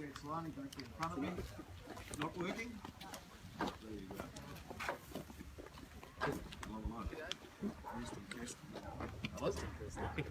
Salani directly in front of me. Not working? There you go. I was interested.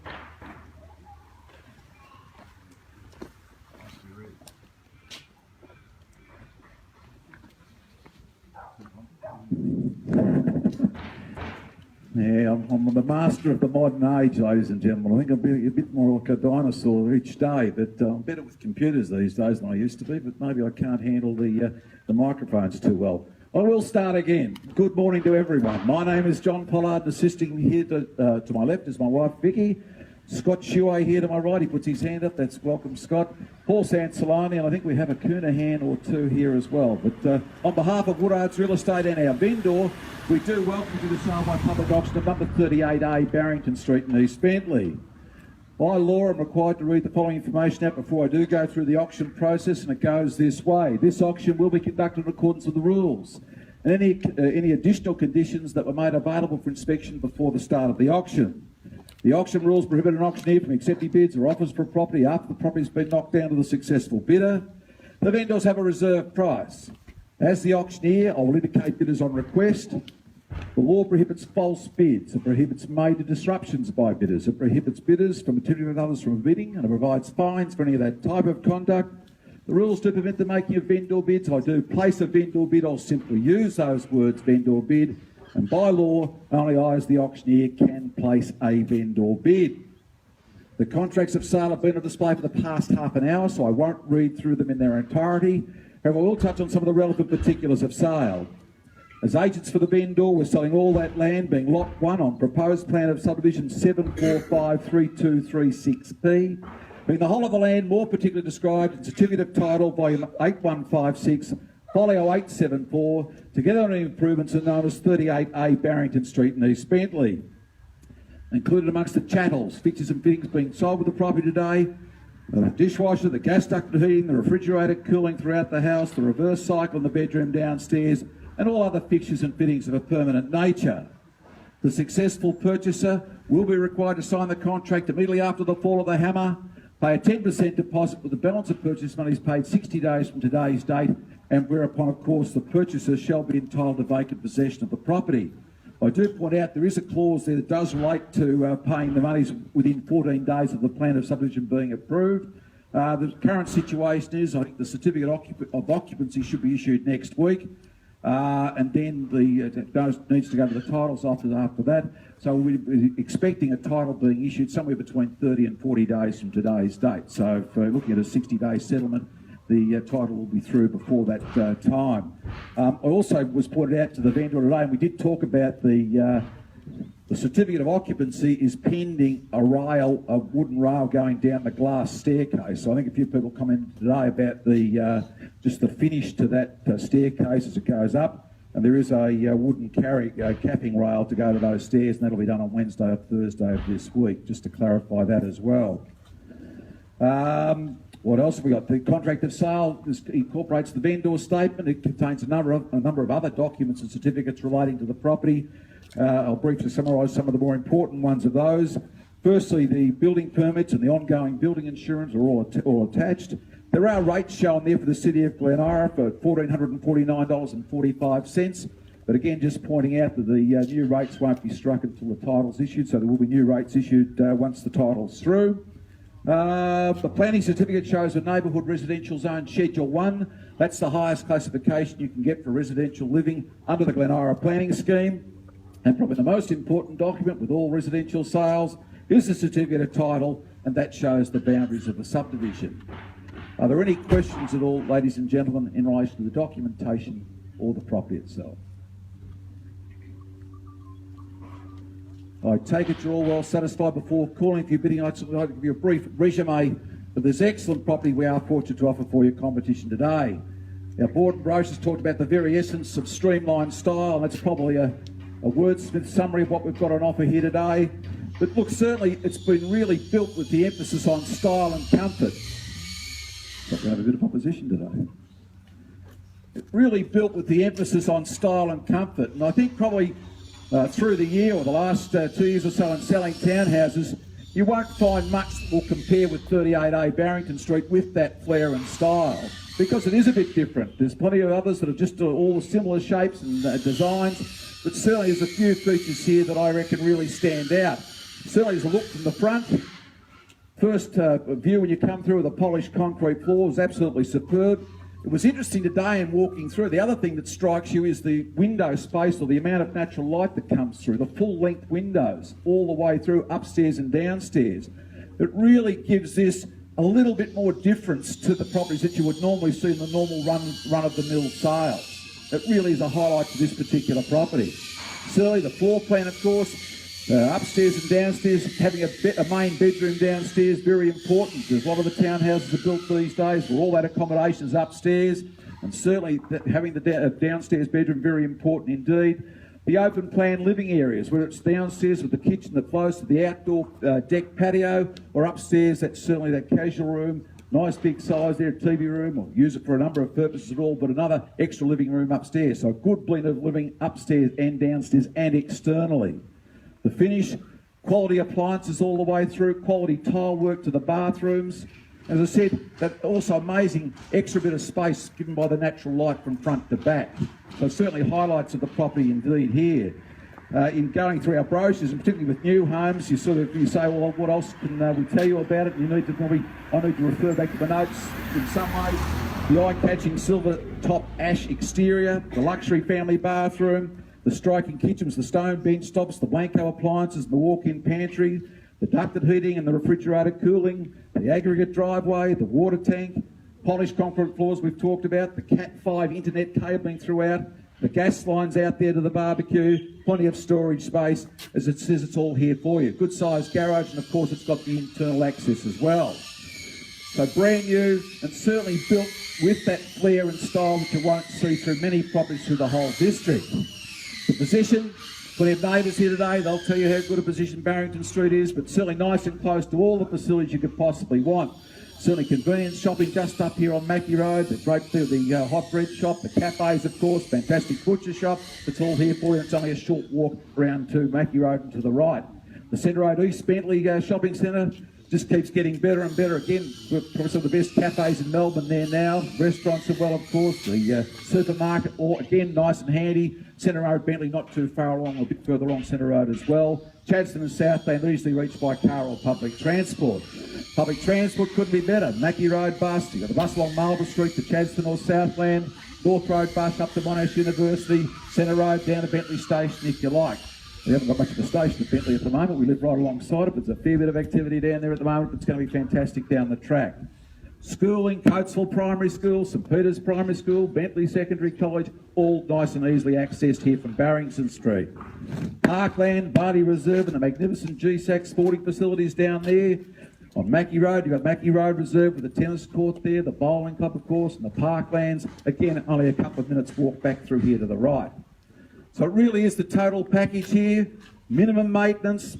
Yeah, I'm the master of the modern age, ladies and gentlemen. I think I'm a bit more like a dinosaur each day, but I'm better with computers these days than I used to be, but maybe I can't handle the microphones too well. I will start again. Good morning to everyone. My name is John Pollard, assisting here to my left is my wife Vicky. Scott Shuey here to my right, he puts his hand up, that's welcome Scott. Paul Sansolani, and I think we have a Coonahan or two here as well. But on behalf of Woodard's Real Estate and our vendor, we do welcome you to the sale by public auction of number 38A Barrington Street in East Bentleigh. By law, I'm required to read the following information out before I do go through the auction process, and it goes this way. This auction will be conducted in accordance with the rules and any additional conditions that were made available for inspection before the start of the auction. The auction rules prohibit an auctioneer from accepting bids or offers for a property after the property has been knocked down to the successful bidder. The vendors have a reserve price. As the auctioneer, I will indicate bidders on request. The law prohibits false bids. It prohibits major disruptions by bidders. It prohibits bidders from intimidating others from bidding, and it provides fines for any of that type of conduct. The rules do prevent the making of vendor bids. I do place a vendor bid. I'll simply use those words, vendor bid. And by law, only I as the auctioneer can place a vendor bid. The contracts of sale have been on display for the past half an hour, so I won't read through them in their entirety. However, I will touch on some of the relevant particulars of sale. As agents for the vendor, we're selling all that land, being Lot 1 on proposed plan of subdivision 7453236P, being the whole of the land more particularly described in Certificate of Title, volume 8156, Folio 874, together on improvements are known as 38A Barrington Street in East Bentleigh. Included amongst the chattels, fixtures and fittings being sold with the property today, the dishwasher, the gas ducted heating, the refrigerator cooling throughout the house, the reverse cycle in the bedroom downstairs, and all other fixtures and fittings of a permanent nature. The successful purchaser will be required to sign the contract immediately after the fall of the hammer, pay a 10% deposit with the balance of purchase monies paid 60 days from today's date, and whereupon, of course, the purchaser shall be entitled to vacant possession of the property. I do point out there is a clause there that does relate to paying the monies within 14 days of the plan of subdivision being approved. The current situation is, I think the certificate of occupancy should be issued next week, and then it needs to go to the titles after that. So we'll be expecting a title being issued somewhere between 30 and 40 days from today's date. So if we're looking at a 60-day settlement, the title will be through before that time. I also was pointed out to the vendor today, and we did talk about the certificate of occupancy is pending a wooden rail going down the glass staircase. So I think a few people commented today about just the finish to that staircase as it goes up, and there is a wooden capping rail to go to those stairs, and that'll be done on Wednesday or Thursday of this week, just to clarify that as well. What else have we got? The contract of sale incorporates the vendor statement. It contains a number of other documents and certificates relating to the property. I'll briefly summarise some of the more important ones of those. Firstly, the building permits and the ongoing building insurance are all attached. There are rates shown there for the City of Glenara for $1,449.45. But again, just pointing out that the new rates won't be struck until the title's issued, so there will be new rates issued once the title's through. The planning certificate shows a neighbourhood residential zone Schedule 1. That's the highest classification you can get for residential living under the Glenara planning scheme. And probably the most important document with all residential sales is the certificate of title, and that shows the boundaries of the subdivision. Are there any questions at all, ladies and gentlemen, in relation to the documentation or the property itself? I take it you're all well satisfied. Before calling for your bidding, I'd like to give you a brief resume of this excellent property we are fortunate to offer for your competition today. Our board and brochures talked about the very essence of streamlined style, and that's probably a wordsmith summary of what we've got on offer here today. But look, certainly it's been really built with the emphasis on style and comfort. Not going to have a bit of opposition today. It really built with the emphasis on style and comfort, and I think probably through the year or the last 2 years or so in selling townhouses, You won't find much that will compare with 38A Barrington Street with that flair and style, because it is a bit different. There's plenty of others that are just all similar shapes and designs, but certainly there's a few features here that I reckon really stand out. Certainly there's a look from the front. First view when you come through with a polished concrete floor is absolutely superb. It was interesting today in walking through. The other thing that strikes you is the window space, or the amount of natural light that comes through, the full-length windows all the way through upstairs and downstairs. It really gives this a little bit more difference to the properties that you would normally see in the normal run-of-the-mill sales. It really is a highlight to this particular property. Certainly the floor plan, of course, upstairs and downstairs, having a main bedroom downstairs, very important. There's a lot of the townhouses are built these days where all that accommodation is upstairs, and certainly having the downstairs bedroom, very important indeed. The open plan living areas, whether it's downstairs with the kitchen that flows to the outdoor deck patio, or upstairs, that's certainly that casual room. Nice big size there, TV room, or use it for a number of purposes at all, but another extra living room upstairs. So a good blend of living upstairs and downstairs and externally. The finish, quality appliances all the way through, quality tile work to the bathrooms. As I said, that also amazing extra bit of space given by the natural light from front to back. So certainly highlights of the property indeed here. In going through our brochures, and particularly with new homes, you say, well, what else can we tell you about it? And you need to I need to refer back to the notes in some ways. The eye-catching silver top ash exterior, the luxury family bathroom, the striking kitchens, the stone bench tops, the Blanco appliances, the walk-in pantry, the ducted heating and the refrigerator cooling, the aggregate driveway, the water tank, polished concrete floors we've talked about, the Cat 5 internet cabling throughout, the gas lines out there to the barbecue, plenty of storage space. As it says, it's all here for you. Good sized garage, and of course it's got the internal access as well. So brand new, and certainly built with that flair and style that you won't see through many properties through the whole district. The position, plenty of neighbours here today, they'll tell you how good a position Barrington Street is, but certainly nice and close to all the facilities you could possibly want. Certainly convenience shopping just up here on Mackie Road, the hot bread shop, the cafes of course, fantastic butcher shop, it's all here for you. It's only a short walk around to Mackie Road and to the right. The Centre Road East Bentleigh shopping centre just keeps getting better and better. Again, we're probably some of the best cafes in Melbourne there now. Restaurants as well, of course. The supermarket, again, nice and handy. Centre Road, Bentleigh, not too far along, a bit further along Centre Road as well. Chadston and Southland easily reached by car or public transport. Public transport couldn't be better. Mackie Road bus, you've got the bus along Melbourne Street to Chadston or Southland. North Road bus up to Monash University. Centre Road down to Bentleigh Station if you like. We haven't got much of a station at Bentleigh at the moment. We live right alongside it, but there's a fair bit of activity down there at the moment. It's going to be fantastic down the track. Schooling, Coatesville Primary School, St Peter's Primary School, Bentleigh Secondary College, all nice and easily accessed here from Barrington Street. Parkland, Bardi Reserve and the magnificent GSAC sporting facilities down there. On Mackie Road, you've got Mackie Road Reserve with the tennis court there, the bowling club of course, and the parklands. Again, only a couple of minutes walk back through here to the right. So it really is the total package here. Minimum maintenance,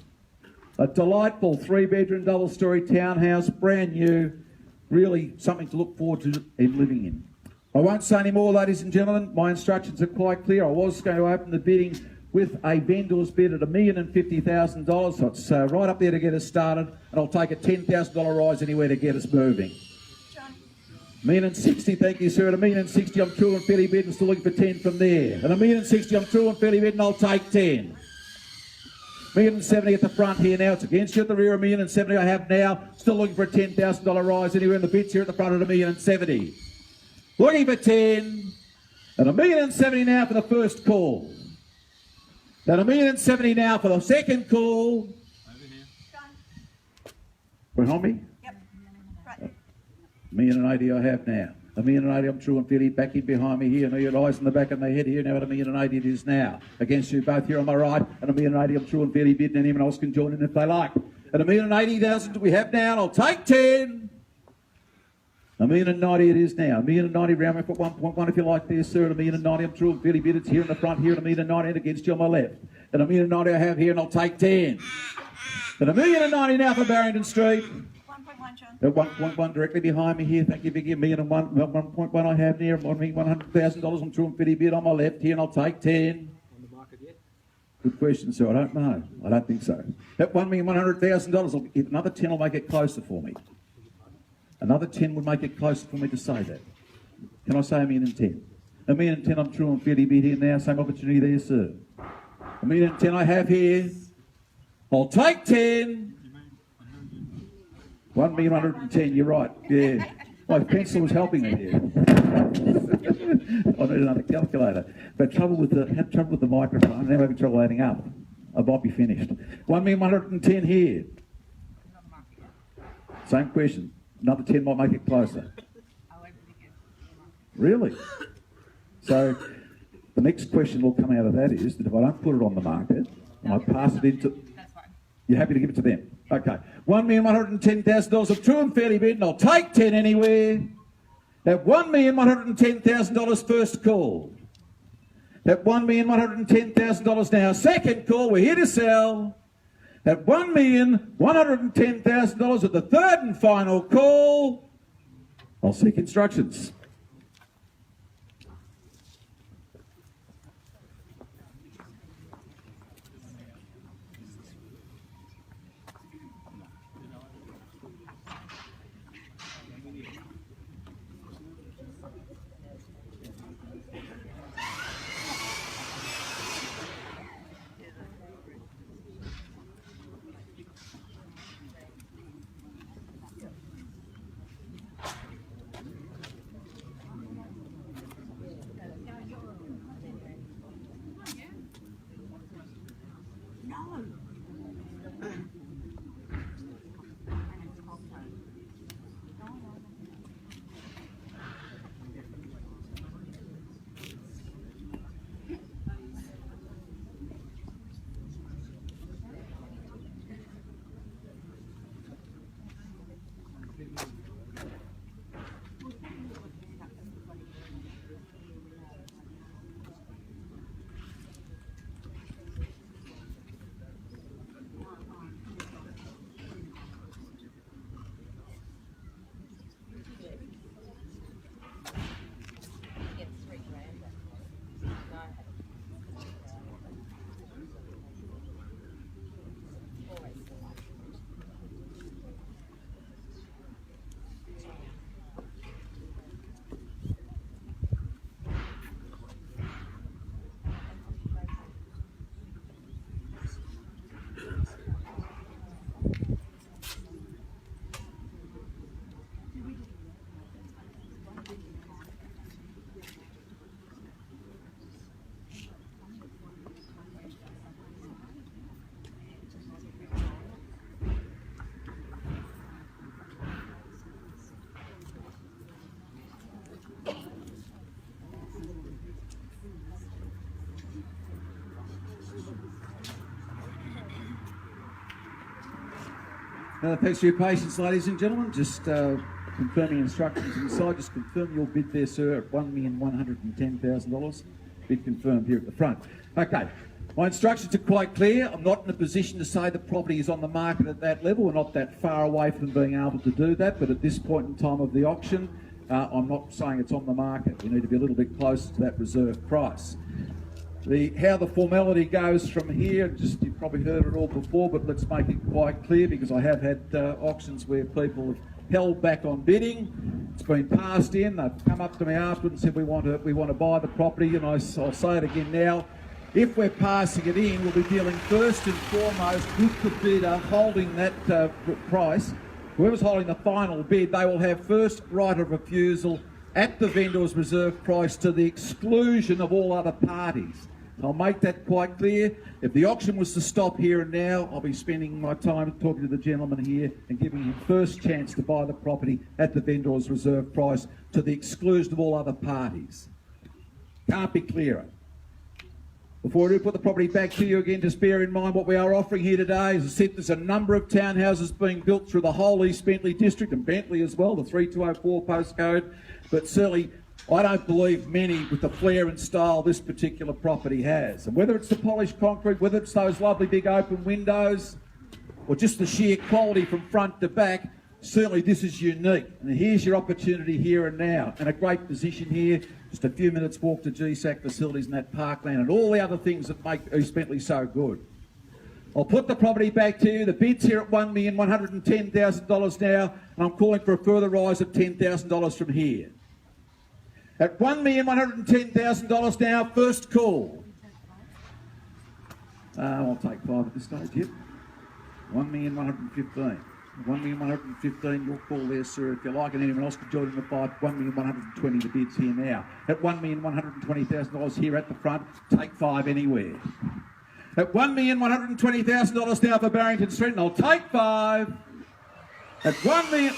a delightful 3-bedroom double-storey townhouse, brand new, really something to look forward to in living in. I won't say any more, ladies and gentlemen. My instructions are quite clear. I was going to open the bidding with a vendor's bid at $1,050,000, so it's right up there to get us started, and I'll take a $10,000 rise anywhere to get us moving. $1,060,000, thank you, sir. At $1,060,000, I'm true and fairly bid and still looking for 10 from there. At $1,060,000, I'm true and fairly bid and I'll take 10. $1,070,000 at the front here now. It's against you at the rear. $1,070,000 I have now. Still looking for a $10,000 rise anywhere in the bids here at the front at $1,070,000. Looking for 10. At $1,070,000 now for the first call. At $1,070,000 now for the second call. Over here. Behind me? Yep. Right. $1,080,000 I have now. $1,080,000 I'm true and fairly back in behind me here. Now your eyes in the back of my head here. Now at $1,080,000 it is now. Against you both here on my right. At $1,080,000 I'm true and fairly bidding, and anyone else can join in if they like. At $1,080,000 we have now, and I'll take 10. $1,090,000 it is now. $1,090,000 round me for 1.1 if you like there, sir. At $1,090,000 I'm true and fairly bidding. It's here in the front here at $1,090,000 against you on my left. At $1,090,000 I have here, and I'll take 10. At $1,090,000 now for Barrington Street. 1.1, John. At 1.1 directly behind me here. Thank you, Vicky. $1,001,1.1 I have there. $100,000 I'm true and fairly bid on my left here, and I'll take 10. On the market yet? Good question, sir. I don't know. I don't think so. That $1,100,000, if another 10 will make it closer for me. Another 10 would make it closer for me to say that. Can I say $1,010,000? $1,010,000, I'm true and fairly bid here now. Same opportunity there, sir. $1,010,000 I have here. I'll take 10. 1,110,000, you're right. Yeah. My pencil was helping me here. I need another calculator. But had trouble with the microphone, now having trouble adding up. I might be finished. 1,110,000 here. Same question. Another 10 might make it closer. Really? So the next question will come out of that is that if I don't put it on the market and I pass it into... That's fine. You're happy to give it to them? Okay. $1,110,000 of true and fairly bid, and I'll take 10 anywhere. That $1,110,000 first call. That $1,110,000 now second call. We're here to sell. That $1,110,000 at the third and final call. I'll seek instructions. Thanks for your patience, ladies and gentlemen. Just confirming instructions inside. Just confirm your bid there, sir, at $1,110,000. Bid confirmed here at the front. Okay. My instructions are quite clear. I'm not in a position to say the property is on the market at that level. We're not that far away from being able to do that. But at this point in time of the auction, I'm not saying it's on the market. We need to be a little bit closer to that reserve price. How the formality goes from here, just you've probably heard it all before, but let's make it quite clear, because I have had auctions where people have held back on bidding. It's been passed in. They've come up to me afterwards and said we want to buy the property, and I'll say it again now. If we're passing it in, we'll be dealing first and foremost with the bidder holding that price. Whoever's holding the final bid, they will have first right of refusal at the vendor's reserve price to the exclusion of all other parties. I'll make that quite clear. If the auction was to stop here and now, I'll be spending my time talking to the gentleman here and giving him first chance to buy the property at the vendor's reserve price to the exclusion of all other parties. Can't be clearer. Before I do put the property back to you again, just bear in mind what we are offering here today. As I said, there's a number of townhouses being built through the whole East Bentleigh district, and Bentleigh as well, the 3204 postcode. But certainly, I don't believe many with the flair and style this particular property has. And whether it's the polished concrete, whether it's those lovely big open windows, or just the sheer quality from front to back, certainly this is unique. And here's your opportunity here and now. And a great position here, just a few minutes walk to GSAC facilities and that parkland and all the other things that make East Bentleigh so good. I'll put the property back to you. The bid's here at $1,110,000 now, and I'm calling for a further rise of $10,000 from here. At $1,110,000 now, first call. I'll take 5 at this stage, yep. 1,115,000. 1,115,000, your call there, sir. If you like, and anyone else can join in the fight. 1,120,000, the bid's here now. At $1,120,000 here at the front, take 5 anywhere. At $1,120,000 now for Barrington Street, and I'll take 5. At $1 million.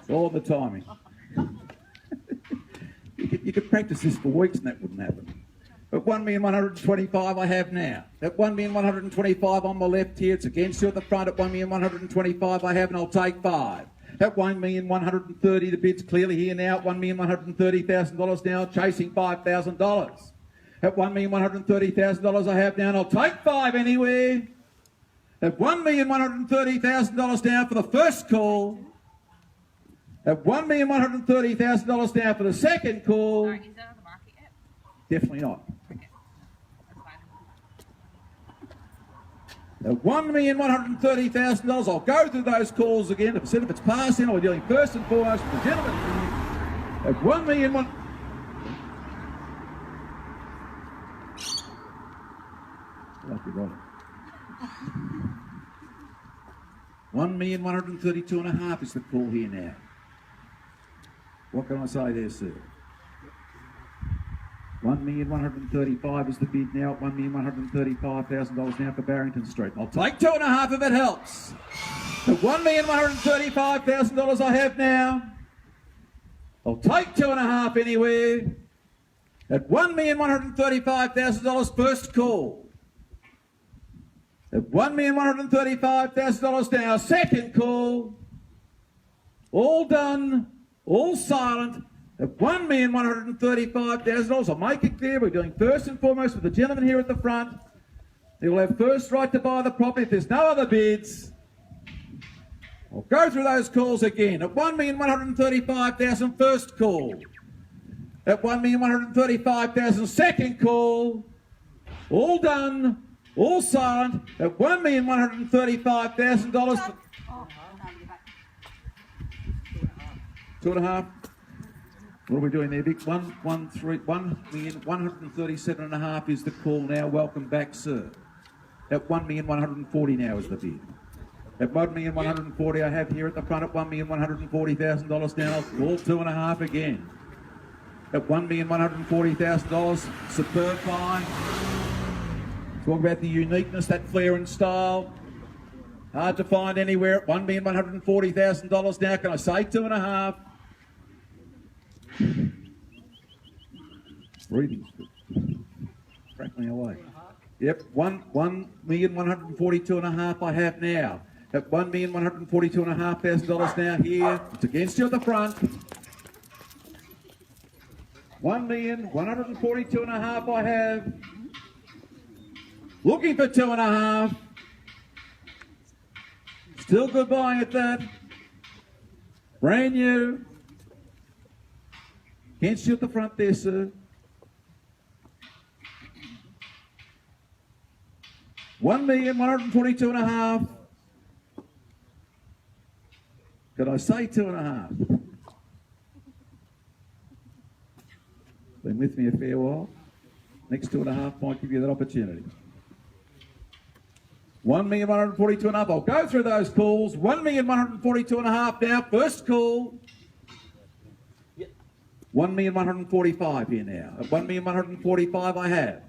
All the timing. you could practice this for weeks and that wouldn't happen. At $1,125,000 I have now. At $1,125,000 on my left here, it's against you at the front. At $1,125,000 I have, and I'll take 5. At $1,130,000, the bid's clearly here now. At $1,130,000 now, chasing $5,000. At $1,130,000 I have now, and I'll take 5 anywhere. At $1,130,000 now for the first call. At $1,130,000 now for the second call. Sorry, is that on the market yet? Definitely not. Okay. That's fine. At $1,130,000, I'll go through those calls again. If it's passing, we're dealing first and foremost with the gentleman. At $1,130,000. Lucky right. 1,132,500 is the call here now. What can I say there, sir? 1,135,000 is the bid now. At $1,135,000 now for Barrington Street. I'll take 2.5 if it helps. The $1,135,000 I have now. I'll take 2.5 anywhere. At $1,135,000 first call. At $1,135,000 now, second call. All done, all silent. At $1,135,000, I'll make it clear we're doing first and foremost with the gentleman here at the front. He will have first right to buy the property if there's no other bids. I'll go through those calls again. At $1,135,000, first call. At $1,135,000, second call. All done. All silent at $1,135,000. Oh, no, you're back. 2.5. What are we doing there, Vic? 1,137,500 is the call now. Welcome back, sir. At $1,140,000 now is the bid. At $1,140,000 I have here at the front at $1,140,000 now. I'll call 2.5 again. At $1,140,000, superb find. Talk about the uniqueness, that flair and style. Hard to find anywhere at $1,140,000 now. Can I say 2.5? Breathing. Crackling away. Yep, $1,142,500 I have now. At $1,142,500 now here. It's against you at the front. $1,142,500 I have. Looking for 2.5. Still good buying at that. Brand new. Can't shoot the front there, sir. $1,142,500. Could I say 2.5? Been with me a fair while. Next 2.5 might give you that opportunity. $1,142,500. I'll go through those calls. $1,142,500 now. First call. $1,145,000 here now. At $1,145,000 I have.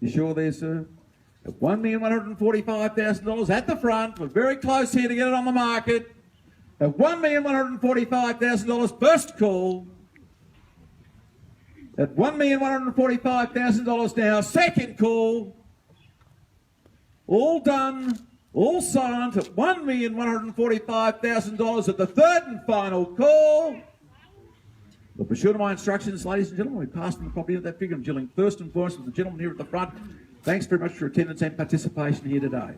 You sure there, sir? At $1,145,000 at the front. We're very close here to get it on the market. At $1,145,000 first call. At $1,145,000 now, second call. All done, all silent at $1,145,000 at the third and final call. Look, be sure to my instructions, ladies and gentlemen. We passed on the property at that figure. I'm dealing first and foremost with the gentleman here at the front. Thanks very much for your attendance and participation here today.